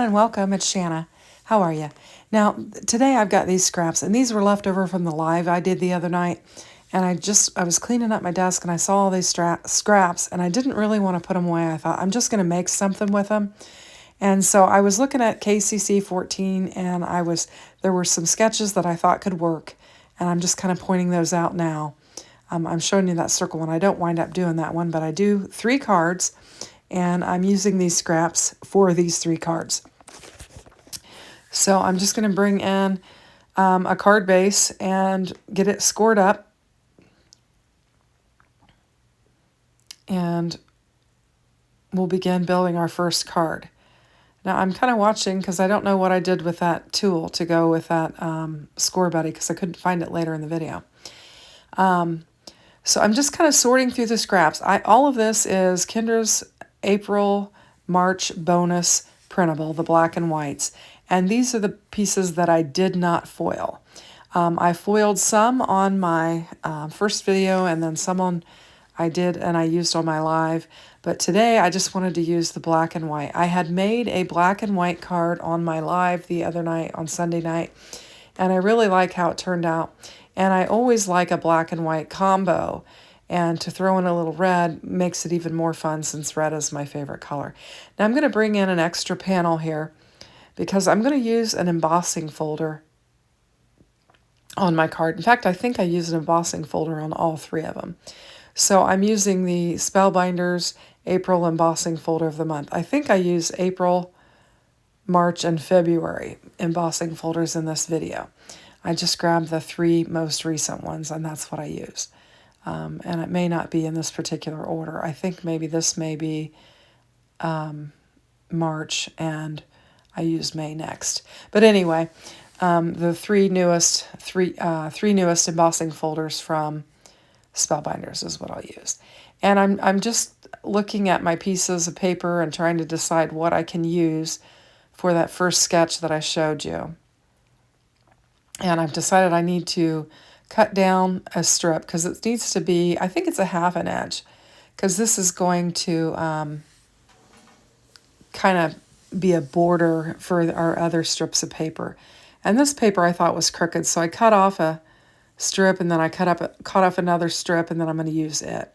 everyone, and welcome. It's Shanna. How are you? Now, today I've got these scraps, and these were left over from the live I did the other night. And I was cleaning up my desk, and I saw all these scraps, and I didn't really want to put them away. I thought, I'm just going to make something with them. And so I was looking at KCC 14, and there were some sketches that I thought could work, and I'm just kind of pointing those out now. I'm showing you that circle one. I don't wind up doing that one, but I do 3 cards, and I'm using these scraps for these 3 cards. So I'm just going to bring in a card base and get it scored up. And we'll begin building our first card. Now I'm kind of watching because I don't know what I did with that tool to go with that score buddy because I couldn't find it later in the video. So I'm just kind of sorting through the scraps. All of this is Kendra's April, March bonus printable, the black and whites. And these are the pieces that I did not foil. I foiled some on my first video and then some I used on my live. But today I just wanted to use the black and white. I had made a black and white card on my live the other night, on Sunday night. And I really like how it turned out. And I always like a black and white combo. And to throw in a little red makes it even more fun since red is my favorite color. Now I'm going to bring in an extra panel here because I'm going to use an embossing folder on my card. In fact, I think I used an embossing folder on all 3 of them. So I'm using the Spellbinders April embossing folder of the month. I think I use April, March, and February embossing folders in this video. I just grabbed the 3 most recent ones, and that's what I use. And it may not be in this particular order. I think maybe this may be March, and I use May next. But anyway, the three newest embossing folders from Spellbinders is what I'll use. And I'm just looking at my pieces of paper and trying to decide what I can use for that first sketch that I showed you. And I've decided I need to cut down a strip because it needs to be, I think it's a 1/2 inch, because this is going to kind of be a border for our other strips of paper. And this paper I thought was crooked, so I cut off a strip and then I cut off another strip, and then I'm going to use it.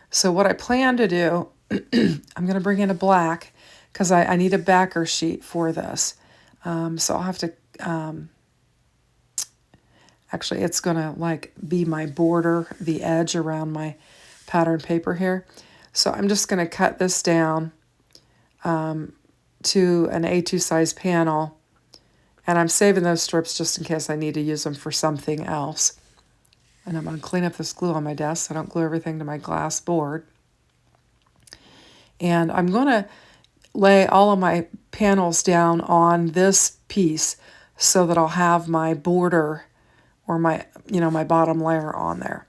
So what I plan to do, I'm going to bring in a black because I need a backer sheet for this. So I'll have to, actually it's going to like be my border, the edge around my pattern paper here. So I'm just going to cut this down to an A2 size panel. And I'm saving those strips just in case I need to use them for something else. And I'm going to clean up this glue on my desk so I don't glue everything to my glass board. And I'm going to lay all of my panels down on this piece so that I'll have my border or my bottom layer on there.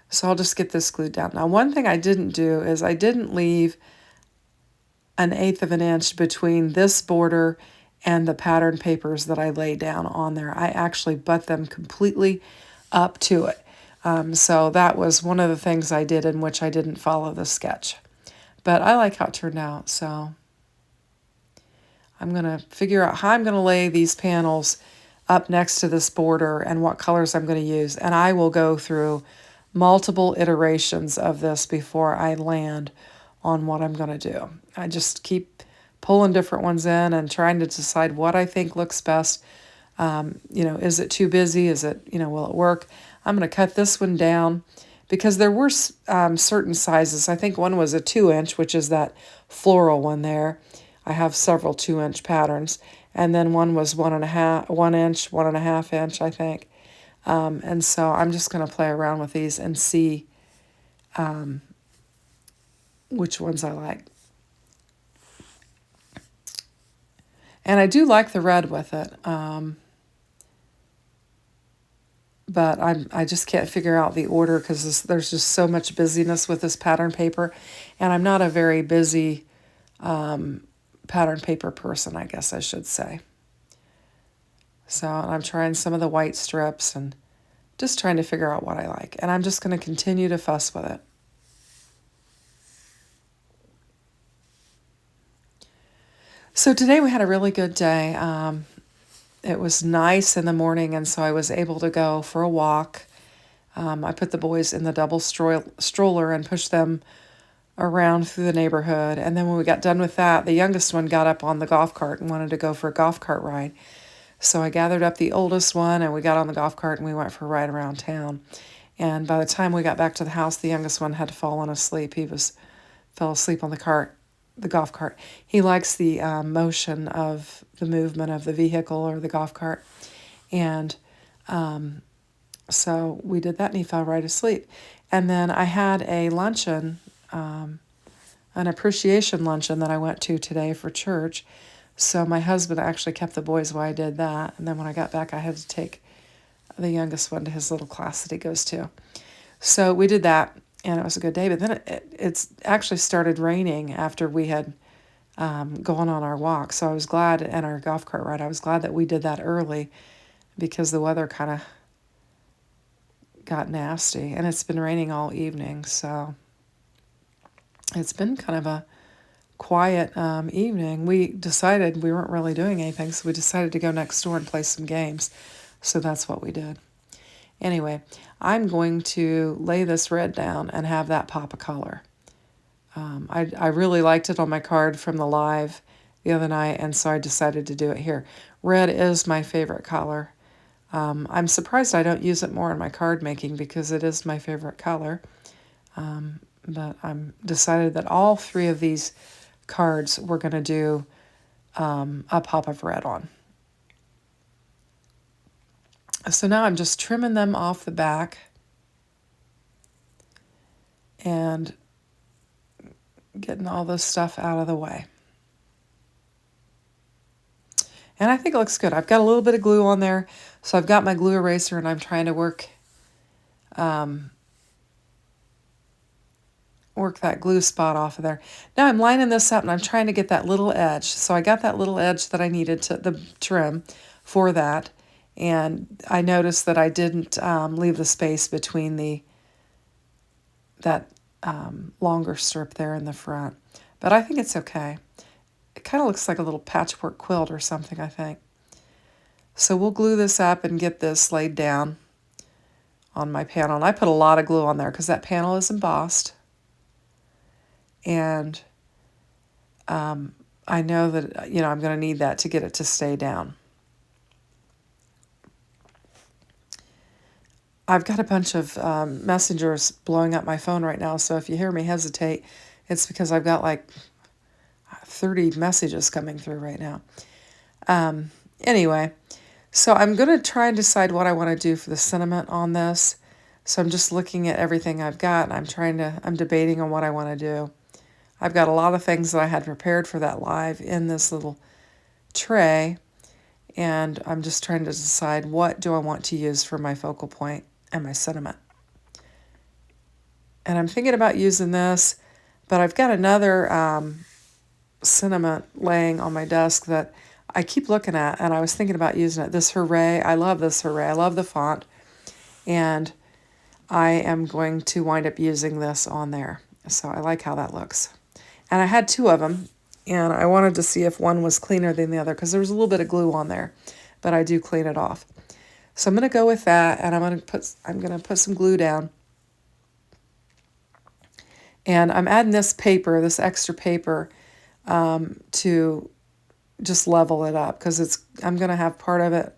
So I'll just get this glued down. Now, one thing I didn't do is I didn't leave an 1/8 of an inch between this border and the pattern papers that I lay down on there. I actually butt them completely up to it. So that was one of the things I did in which I didn't follow the sketch. But I like how it turned out, so I'm going to figure out how I'm going to lay these panels up next to this border and what colors I'm going to use. And I will go through multiple iterations of this before I land on what I'm going to do. I just keep pulling different ones in and trying to decide what I think looks best. Is it too busy? Is it, will it work? I'm going to cut this one down because there were certain sizes. I think one was a 2-inch, which is that floral one there. I have several 2-inch patterns. And then one was 1 inch, 1.5 inch, I think. And so I'm just going to play around with these and see which ones I like. And I do like the red with it. But I just can't figure out the order because there's just so much busyness with this pattern paper. And I'm not a very busy pattern paper person, I guess I should say. So I'm trying some of the white strips and just trying to figure out what I like. And I'm just going to continue to fuss with it. So today we had a really good day. It was nice in the morning, and so I was able to go for a walk. I put the boys in the double stroller and pushed them around through the neighborhood. And then when we got done with that, the youngest one got up on the golf cart and wanted to go for a golf cart ride. So I gathered up the oldest one and we got on the golf cart and we went for a ride around town. And by the time we got back to the house, the youngest one had fallen asleep. He fell asleep on the golf cart. He likes the motion of the movement of the vehicle or the golf cart. And so we did that and he fell right asleep. And then I had a luncheon, an appreciation luncheon that I went to today for church. So my husband actually kept the boys while I did that. And then when I got back, I had to take the youngest one to his little class that he goes to. So we did that, and it was a good day. But then it's actually started raining after we had gone on our walk. So I was glad, and our golf cart ride, I was glad that we did that early because the weather kind of got nasty. And it's been raining all evening, so it's been kind of a quiet evening. We decided we weren't really doing anything, so we decided to go next door and play some games. So that's what we did. Anyway, I'm going to lay this red down and have that pop a color. I really liked it on my card from the live the other night, and so I decided to do it here. Red is my favorite color. I'm surprised I don't use it more in my card making because it is my favorite color. But I'm decided that all three of these cards we're going to do a pop of red on. So now I'm just trimming them off the back and getting all this stuff out of the way. And I think it looks good. I've got a little bit of glue on there, so I've got my glue eraser and I'm trying to work that glue spot off of there. Now I'm lining this up and I'm trying to get that little edge. So I got that little edge that I needed to the trim for that. And I noticed that I didn't leave the space between that longer strip there in the front. But I think it's okay. It kind of looks like a little patchwork quilt or something, I think. So we'll glue this up and get this laid down on my panel. And I put a lot of glue on there because that panel is embossed. And I know that, I'm going to need that to get it to stay down. I've got a bunch of messengers blowing up my phone right now, so if you hear me hesitate, it's because I've got like 30 messages coming through right now. Anyway, so I'm going to try and decide what I want to do for the sentiment on this. So I'm just looking at everything I've got, and I'm debating on what I want to do. I've got a lot of things that I had prepared for that live in this little tray, and I'm just trying to decide what do I want to use for my focal point and my sentiment. And I'm thinking about using this, but I've got another sentiment laying on my desk that I keep looking at, and I was thinking about using it. This Hooray, I love this Hooray. I love the font, and I am going to wind up using this on there. So I like how that looks. And I had two of them, and I wanted to see if one was cleaner than the other because there was a little bit of glue on there, but I do clean it off. So I'm going to go with that, and I'm going to put some glue down. And I'm adding this paper, this extra paper, to just level it up because I'm going to have part of it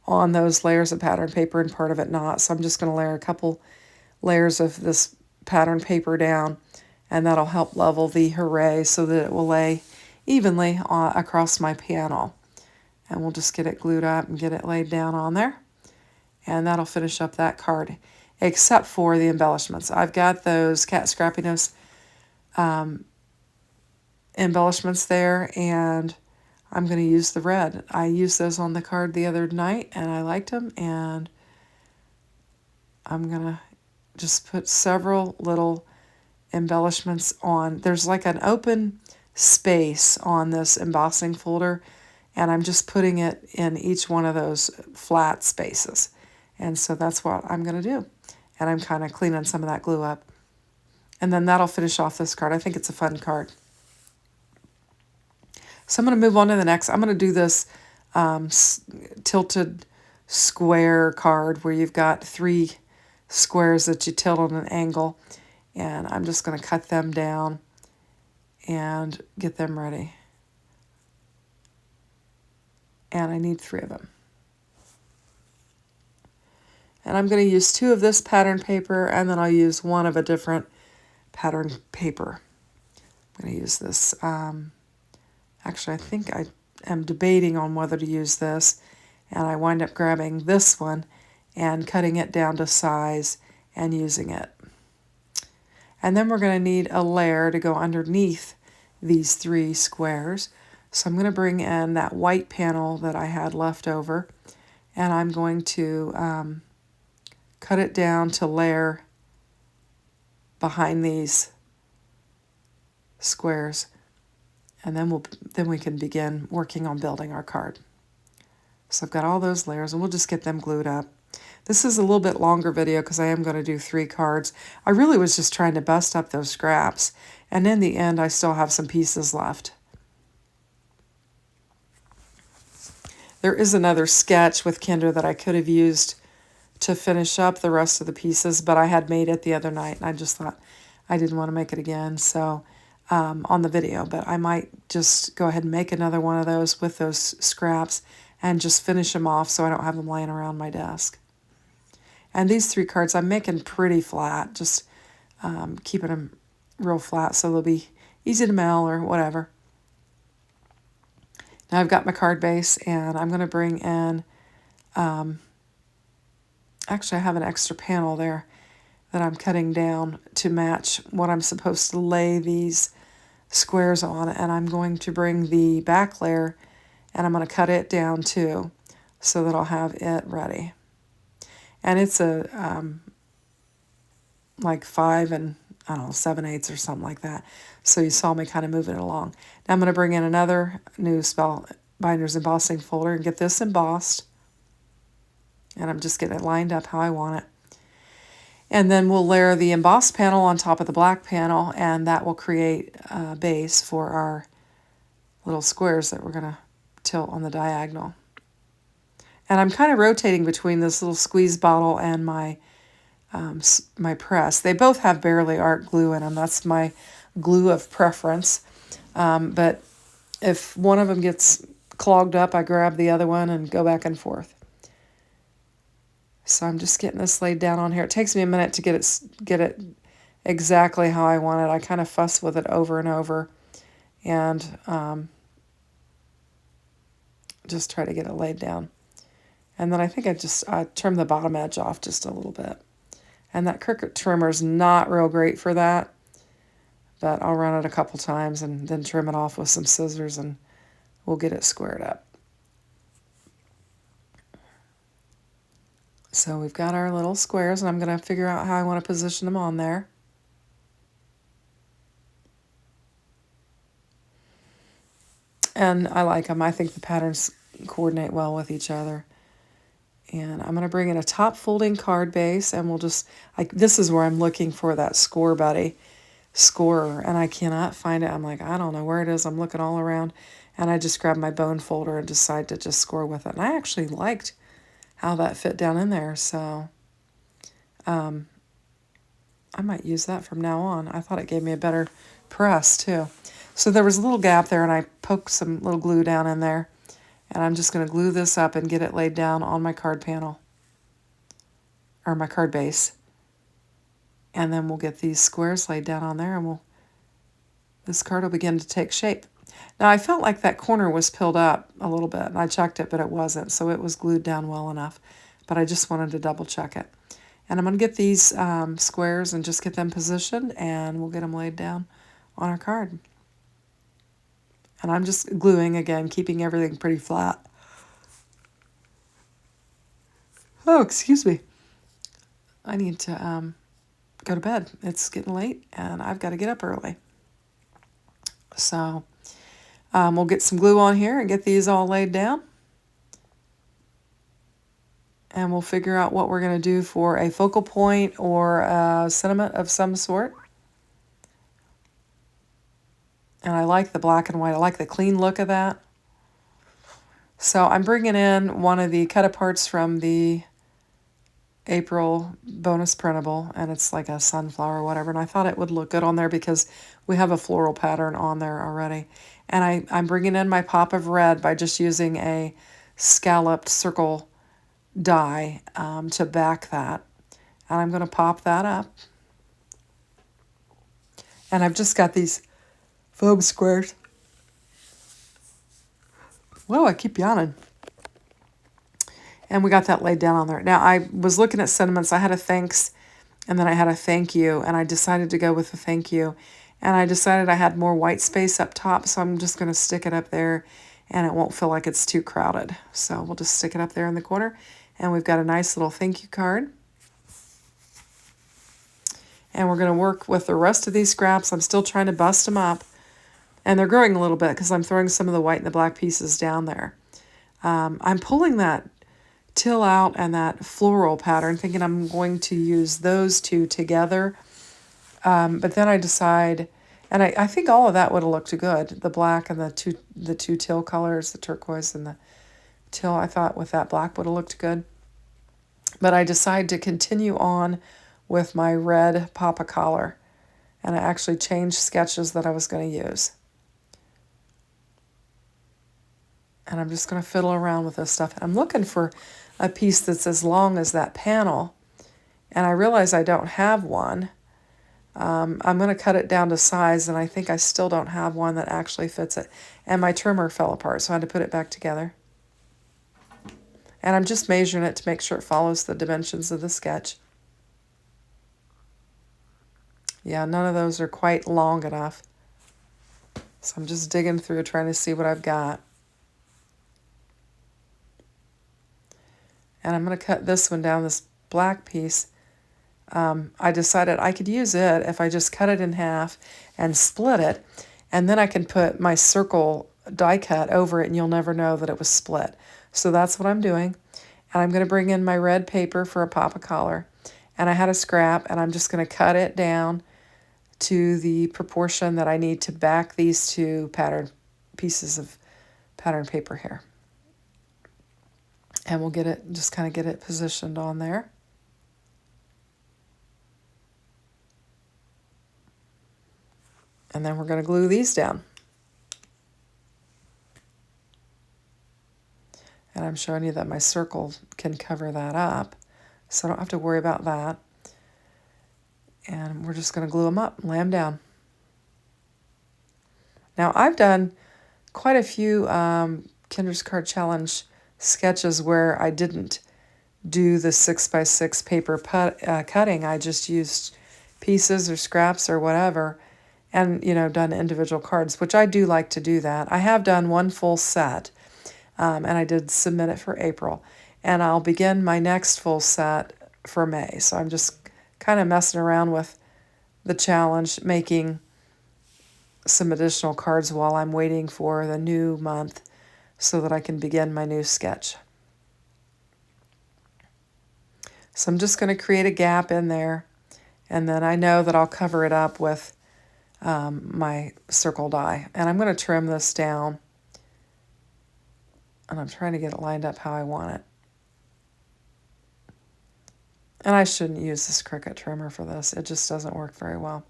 on those layers of pattern paper and part of it not. So I'm just going to layer a couple layers of this pattern paper down, and that'll help level the Hooray so that it will lay evenly across my panel. And we'll just get it glued up and get it laid down on there. And that'll finish up that card, except for the embellishments. I've got those cat scrappiness embellishments there, and I'm going to use the red. I used those on the card the other night, and I liked them, and I'm going to just put several little embellishments on. There's like an open space on this embossing folder, and I'm just putting it in each one of those flat spaces. And so that's what I'm going to do. And I'm kind of cleaning some of that glue up. And then that'll finish off this card. I think it's a fun card. So I'm going to move on to the next. I'm going to do this tilted square card where you've got 3 squares that you tilt on an angle. And I'm just going to cut them down and get them ready. And I need 3 of them. And I'm going to use 2 of this pattern paper, and then I'll use 1 of a different pattern paper. I'm going to use this. Actually, I think I am debating on whether to use this, and I wind up grabbing this one and cutting it down to size and using it. And then we're going to need a layer to go underneath these 3 squares. So I'm going to bring in that white panel that I had left over, and I'm going to cut it down to layer behind these squares, and then we can begin working on building our card. So I've got all those layers, and we'll just get them glued up. This is a little bit longer video because I am going to do 3 cards. I really was just trying to bust up those scraps, and in the end I still have some pieces left. There is another sketch with Kendra that I could have used to finish up the rest of the pieces, but I had made it the other night, and I just thought I didn't want to make it again, so on the video, but I might just go ahead and make another one of those with those scraps and just finish them off so I don't have them laying around my desk. And these 3 cards I'm making pretty flat, just keeping them real flat so they'll be easy to mail or whatever. Now I've got my card base, and I'm going to bring in, actually I have an extra panel there that I'm cutting down to match what I'm supposed to lay these squares on, and I'm going to bring the back layer and I'm going to cut it down too so that I'll have it ready. And it's a like 5 and I don't know 7/8 or something like that. So you saw me kind of moving it along. Now I'm going to bring in another new Spellbinders embossing folder and get this embossed. And I'm just getting it lined up how I want it. And then we'll layer the embossed panel on top of the black panel, and that will create a base for our little squares that we're going to tilt on the diagonal. And I'm kind of rotating between this little squeeze bottle and my my press. They both have Barely Art glue in them. That's my glue of preference. But if one of them gets clogged up, I grab the other one and go back and forth. So I'm just getting this laid down on here. It takes me a minute to get it exactly how I want it. I kind of fuss with it over and over, and just try to get it laid down. And then I think I trim the bottom edge off just a little bit. And that Cricut trimmer is not real great for that, but I'll run it a couple times and then trim it off with some scissors, and we'll get it squared up. So we've got our little squares, and I'm going to figure out how I want to position them on there. And I like them. I think the patterns coordinate well with each other. And I'm going to bring in a top folding card base, and we'll just, this is where I'm looking for that Score Buddy scorer, and I cannot find it. I'm like, I don't know where it is. I'm looking all around, and I just grabbed my bone folder and decided to just score with it. And I actually liked how that fit down in there, so I might use that from now on. I thought it gave me a better press, too. So there was a little gap there, and I poked some little glue down in there. And I'm just going to glue this up and get it laid down on my card panel, or my card base. And then we'll get these squares laid down on there, and this card will begin to take shape. Now I felt like that corner was pilled up a little bit, and I checked it, but it wasn't, so it was glued down well enough. But I just wanted to double check it. And I'm going to get these squares and just get them positioned, and we'll get them laid down on our card. And I'm just gluing again, keeping everything pretty flat. Oh, excuse me. I need to go to bed. It's getting late, and I've got to get up early. So we'll get some glue on here and get these all laid down. And we'll figure out what we're going to do for a focal point or a sentiment of some sort. And I like the black and white. I like the clean look of that. So I'm bringing in one of the cut-aparts from the April bonus printable, and it's like a sunflower or whatever, and I thought it would look good on there because we have a floral pattern on there already. And I'm bringing in my pop of red by just using a scalloped circle die to back that. And I'm going to pop that up. And I've just got these foam squares. Whoa, I keep yawning. And we got that laid down on there. Now, I was looking at sentiments. I had a thanks, and then I had a thank you, and I decided to go with the thank you. And I decided I had more white space up top, so I'm just going to stick it up there, and it won't feel like it's too crowded. So we'll just stick it up there in the corner, and we've got a nice little thank you card. And we're going to work with the rest of these scraps. I'm still trying to bust them up, and they're growing a little bit because I'm throwing some of the white and the black pieces down there. I'm pulling that till out and that floral pattern, thinking I'm going to use those two together. But then I decide, and I think all of that would have looked good. The black and the two teal colors, the turquoise and the teal, I thought with that black would have looked good. But I decide to continue on with my red papa collar. And I actually changed sketches that I was going to use. And I'm just going to fiddle around with this stuff. I'm looking for a piece that's as long as that panel. And I realize I don't have one. I'm going to cut it down to size, and I think I still don't have one that actually fits it. And my trimmer fell apart, so I had to put it back together. And I'm just measuring it to make sure it follows the dimensions of the sketch. Yeah, none of those are quite long enough. So I'm just digging through trying to see what I've got. And I'm going to cut this one down, this black piece. I decided I could use it if I just cut it in half and split it. And then I can put my circle die cut over it and you'll never know that it was split. So that's what I'm doing. And I'm going to bring in my red paper for a papa collar. And I had a scrap and I'm just going to cut it down to the proportion that I need to back these two pattern pieces of pattern paper here. And we'll get it, just kind of get it positioned on there. And then we're going to glue these down. And I'm showing you that my circle can cover that up, so I don't have to worry about that. And we're just going to glue them up, lay them down. Now, I've done quite a few Kinder's Card Challenge sketches where I didn't do the 6x6 paper cutting. I just used pieces or scraps or whatever, and, you know, done individual cards, which I do like to do that. I have done one full set, and I did submit it for April. And I'll begin my next full set for May. So I'm just kind of messing around with the challenge, making some additional cards while I'm waiting for the new month so that I can begin my new sketch. So I'm just going to create a gap in there, and then I know that I'll cover it up with my circle die. And I'm going to trim this down, and I'm trying to get it lined up how I want it. And I shouldn't use this Cricut trimmer for this. It just doesn't work very well.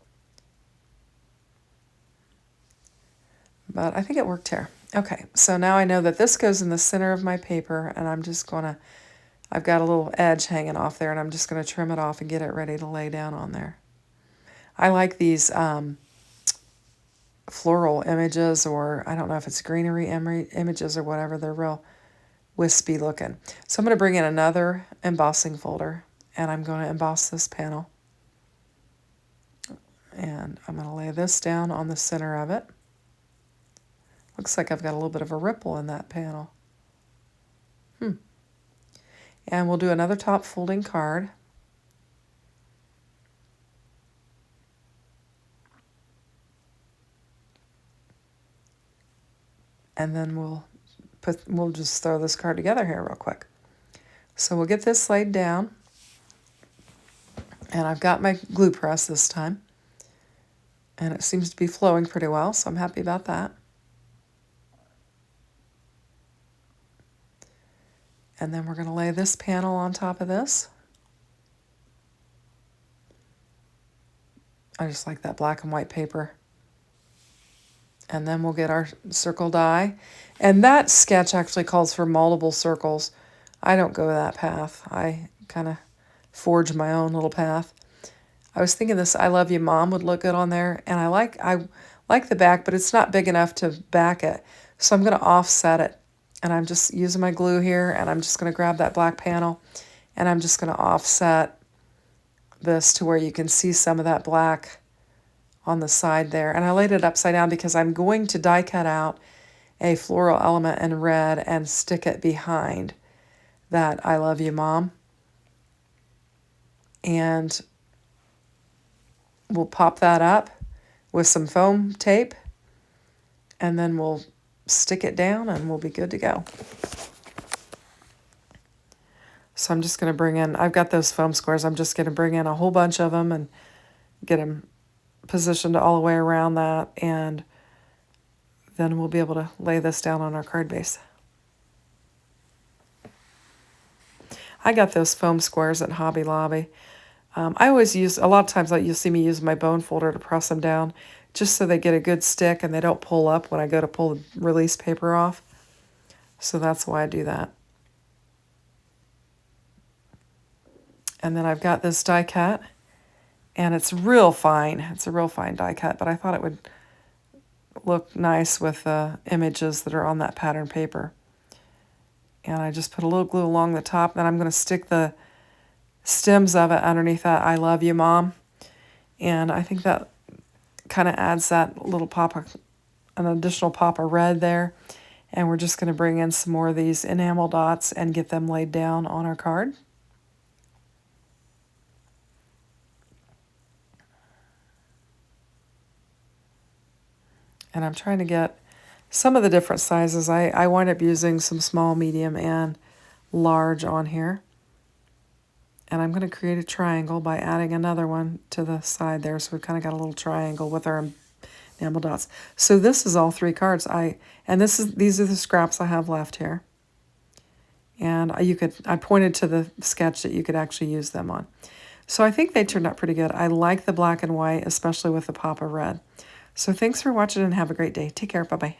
But I think it worked here. Okay, so now I know that this goes in the center of my paper, and I'm just going to, I've got a little edge hanging off there, and I'm just going to trim it off and get it ready to lay down on there. I like these floral images, or I don't know if it's greenery images or whatever. They're real wispy looking. So I'm going to bring in another embossing folder, and I'm going to emboss this panel. And I'm going to lay this down on the center of it. Looks like I've got a little bit of a ripple in that panel. And we'll do another top folding card. And then we'll just throw this card together here real quick. So we'll get this laid down. And I've got my glue press this time. And it seems to be flowing pretty well, so I'm happy about that. And then we're going to lay this panel on top of this. I just like that black and white paper. And then we'll get our circle die. And that sketch actually calls for multiple circles. I don't go that path. I kind of forge my own little path. I was thinking this I Love You Mom would look good on there. And I like the back, but it's not big enough to back it. So I'm going to offset it. And I'm just using my glue here, and I'm just going to grab that black panel, and I'm just going to offset this to where you can see some of that black on the side there. And I laid it upside down because I'm going to die cut out a floral element in red and stick it behind that I Love You Mom. And we'll pop that up with some foam tape, and then we'll stick it down and we'll be good to go. So I'm just going to bring in, I've got those foam squares, I'm just going to bring in a whole bunch of them and get them positioned all the way around that, and then we'll be able to lay this down on our card base. I got those foam squares at Hobby Lobby. I always use, a lot of times you'll see me use my bone folder to press them down just so they get a good stick and they don't pull up when I go to pull the release paper off. So that's why I do that. And then I've got this die cut, and it's real fine. It's a real fine die cut, but I thought it would look nice with the images that are on that pattern paper. And I just put a little glue along the top, then I'm going to stick the stems of it underneath that I Love You Mom. And I think that kind of adds that little pop of, an additional pop of red there. And we're just going to bring in some more of these enamel dots and get them laid down on our card. And I'm trying to get some of the different sizes. I wind up using some small, medium, and large on here. And I'm going to create a triangle by adding another one to the side there. So we've kind of got a little triangle with our enamel dots. So this is all 3 cards. These are the scraps I have left here. And I pointed to the sketch that you could actually use them on. So I think they turned out pretty good. I like the black and white, especially with the pop of red. So thanks for watching and have a great day. Take care. Bye-bye.